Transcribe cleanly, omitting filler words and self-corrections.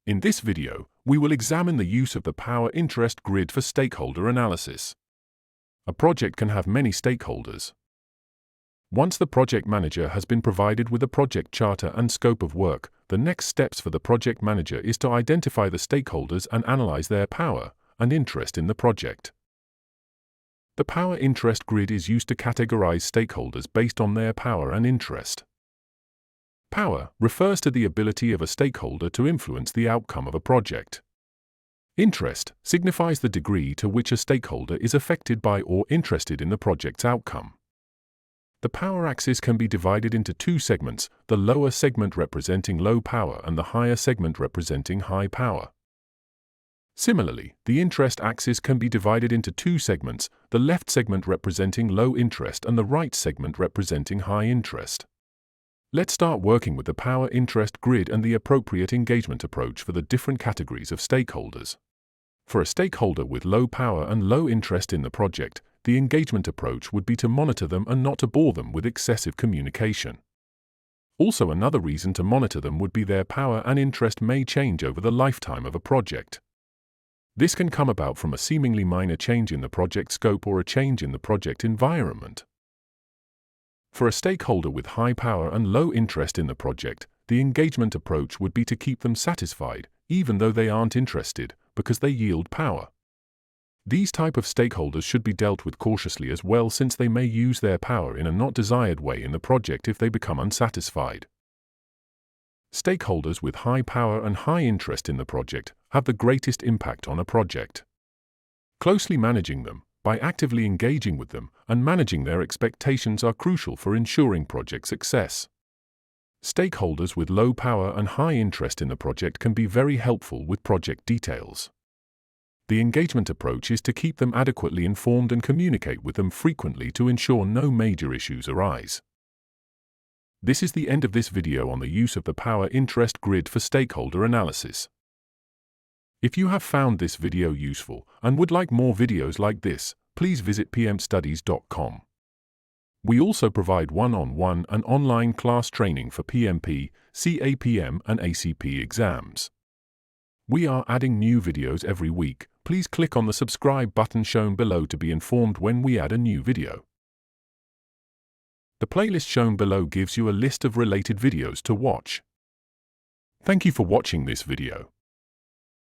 In this video, we will examine the use of the power interest grid for stakeholder analysis. A project can have many stakeholders. Once the project manager has been provided with a project charter and scope of work, the next steps for the project manager is to identify the stakeholders and analyze their power and interest in the project. The power interest grid is used to categorize stakeholders based on their power and interest. Power refers to the ability of a stakeholder to influence the outcome of a project. Interest signifies the degree to which a stakeholder is affected by or interested in the project's outcome. The power axis can be divided into two segments, the lower segment representing low power and the higher segment representing high power. Similarly, the interest axis can be divided into two segments, the left segment representing low interest and the right segment representing high interest. Let's start working with the power interest grid and the appropriate engagement approach for the different categories of stakeholders. For a stakeholder with low power and low interest in the project, the engagement approach would be to monitor them and not to bore them with excessive communication. Also, another reason to monitor them would be their power and interest may change over the lifetime of a project. This can come about from a seemingly minor change in the project scope or a change in the project environment. For a stakeholder with high power and low interest in the project, the engagement approach would be to keep them satisfied, even though they aren't interested, because they yield power. These type of stakeholders should be dealt with cautiously as well, since they may use their power in a not desired way in the project if they become unsatisfied. Stakeholders with high power and high interest in the project have the greatest impact on a project. Closely managing them, by actively engaging with them and managing their expectations, are crucial for ensuring project success. Stakeholders with low power and high interest in the project can be very helpful with project details. The engagement approach is to keep them adequately informed and communicate with them frequently to ensure no major issues arise. This is the end of this video on the use of the power interest grid for stakeholder analysis. If you have found this video useful and would like more videos like this, please visit pmstudies.com. We also provide one-on-one and online class training for PMP, CAPM and ACP exams. We are adding new videos every week. Please click on the subscribe button shown below to be informed when we add a new video. The playlist shown below gives you a list of related videos to watch. Thank you for watching this video.